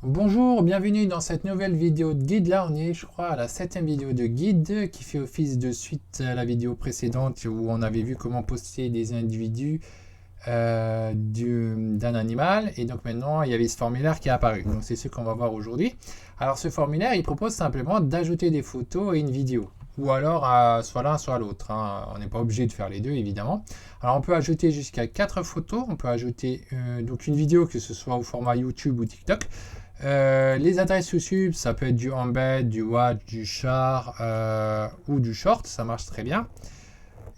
Bonjour, bienvenue dans cette nouvelle vidéo de guide. Là, on est, je crois, à la 7e vidéo de guide qui fait office de suite à la vidéo précédente où on avait vu comment poster des individus d'un animal. Et donc maintenant, il y avait ce formulaire qui est apparu. Donc c'est ce qu'on va voir aujourd'hui. Alors ce formulaire, il propose simplement d'ajouter des photos et une vidéo. Ou alors soit l'un, soit l'autre. On n'est pas obligé de faire les deux, évidemment. Alors on peut ajouter jusqu'à 4 photos. On peut ajouter donc une vidéo, que ce soit au format YouTube ou TikTok. Les adresses YouTube, ça peut être du embed, du watch, du char ou du short, ça marche très bien.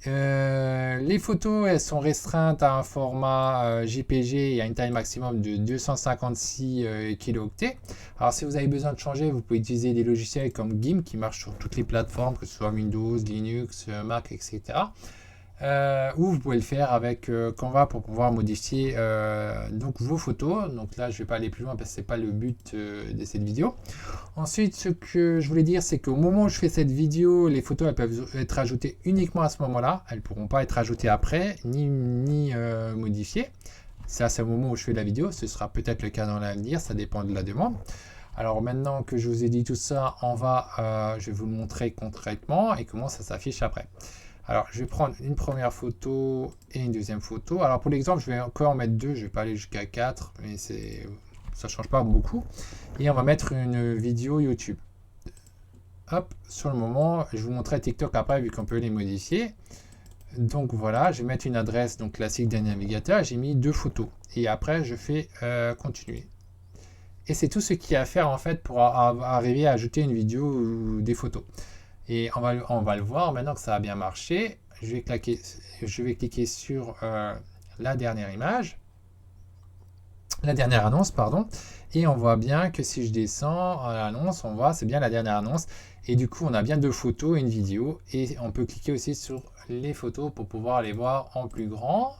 Les photos, elles sont restreintes à un format JPG et à une taille maximum de 256 kilooctets. Alors si vous avez besoin de changer, vous pouvez utiliser des logiciels comme GIMP qui marchent sur toutes les plateformes, que ce soit Windows, Linux, Mac, etc. Ou vous pouvez le faire avec Canva pour pouvoir modifier donc vos photos. Donc là, je ne vais pas aller plus loin parce que ce n'est pas le but de cette vidéo. Ensuite, ce que je voulais dire, c'est qu'au moment où je fais cette vidéo, les photos elles peuvent être ajoutées uniquement à ce moment-là. Elles ne pourront pas être ajoutées après, ni modifiées. Ça, c'est au moment où je fais la vidéo. Ce sera peut-être le cas dans l'avenir, ça dépend de la demande. Alors maintenant que je vous ai dit tout ça, je vais vous le montrer concrètement et comment ça s'affiche après. Alors, je vais prendre une première photo et une deuxième photo. Alors, pour l'exemple, je vais encore en mettre deux. Je ne vais pas aller jusqu'à 4, mais ça ne change pas beaucoup. Et on va mettre une vidéo YouTube. Hop, sur le moment, je vous montrerai TikTok après, vu qu'on peut les modifier. Donc voilà, je vais mettre une adresse donc classique d'un navigateur. J'ai mis 2 photos. Et après, je fais continuer. Et c'est tout ce qu'il y a à faire en fait pour arriver à ajouter une vidéo ou des photos. Et on va le voir maintenant que ça a bien marché. Je vais cliquer sur la dernière image, la dernière annonce, pardon. Et on voit bien que si je descends à l'annonce, on voit c'est bien la dernière annonce. Et du coup, on a bien 2 photos et une vidéo. Et on peut cliquer aussi sur les photos pour pouvoir les voir en plus grand.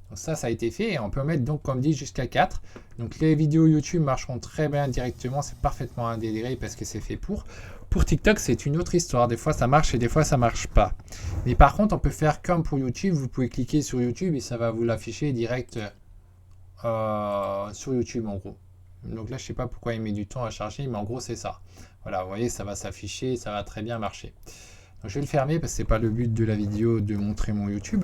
Donc ça a été fait et on peut mettre donc comme dit jusqu'à 4. Donc les vidéos YouTube marcheront très bien directement, c'est parfaitement intégré parce que c'est fait pour. Pour TikTok, c'est une autre histoire. Des fois ça marche et des fois ça marche pas. Mais par contre, on peut faire comme pour YouTube, vous pouvez cliquer sur YouTube et ça va vous l'afficher direct sur YouTube en gros. Donc là, je sais pas pourquoi il met du temps à charger, mais en gros c'est ça. Voilà, vous voyez, ça va s'afficher, ça va très bien marcher. Donc je vais le fermer parce que c'est pas le but de la vidéo de montrer mon YouTube.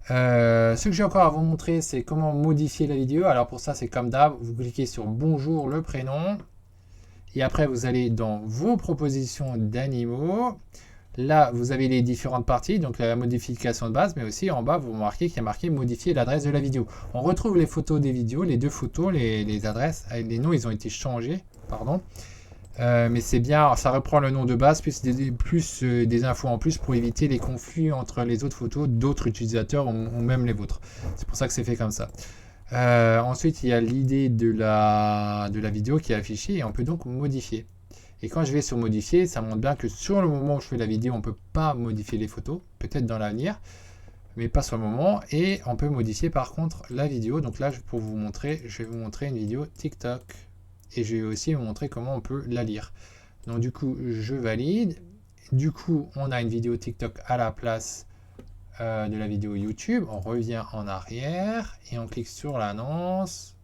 Ce que j'ai encore à vous montrer, c'est comment modifier la vidéo. Alors pour ça, c'est comme d'hab, vous cliquez sur bonjour, le prénom, et après vous allez dans vos propositions d'animaux. Là, vous avez les différentes parties, donc la modification de base, mais aussi en bas, vous remarquez qu'il y a marqué modifier l'adresse de la vidéo. On retrouve les photos des vidéos, les 2 photos, les adresses, les noms, ils ont été changés, pardon. Mais c'est bien, ça reprend le nom de base, plus des infos en plus pour éviter les conflits entre les autres photos d'autres utilisateurs ou même les vôtres. C'est pour ça que c'est fait comme ça. Ensuite, il y a l'idée de la vidéo qui est affichée et on peut donc modifier. Et quand je vais sur modifier, ça montre bien que sur le moment où je fais la vidéo, on ne peut pas modifier les photos, peut-être dans l'avenir, mais pas sur le moment. Et on peut modifier par contre la vidéo. Donc là, pour vous montrer, je vais vous montrer une vidéo TikTok. Et je vais aussi vous montrer comment on peut la lire. Donc du coup, je valide. Du coup, on a une vidéo TikTok à la place de la vidéo YouTube. On revient en arrière et on clique sur l'annonce.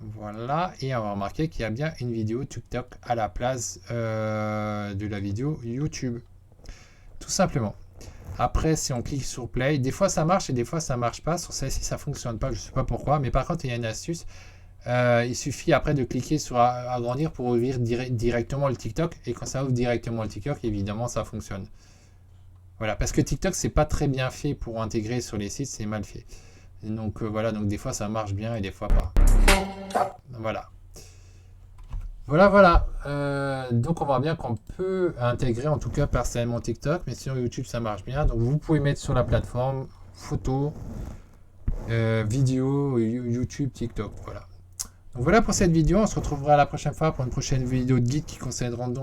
Voilà. Et on va remarquer qu'il y a bien une vidéo TikTok à la place de la vidéo YouTube. Tout simplement. Après, si on clique sur Play, des fois ça marche et des fois ça marche pas. Sur celle-ci, ça fonctionne pas. Je ne sais pas pourquoi. Mais par contre, il y a une astuce. Il suffit après de cliquer sur agrandir pour ouvrir directement le TikTok. Et quand ça ouvre directement le TikTok, évidemment, ça fonctionne. Voilà, parce que TikTok, c'est pas très bien fait pour intégrer sur les sites, c'est mal fait. Donc voilà, donc des fois ça marche bien et des fois pas. Voilà. Voilà. Donc on voit bien qu'on peut intégrer, en tout cas personnellement TikTok, mais sur YouTube ça marche bien. Donc vous pouvez mettre sur la plateforme photo, vidéo, YouTube, TikTok. Voilà. Donc voilà pour cette vidéo, on se retrouvera la prochaine fois pour une prochaine vidéo de guide qui concernera donc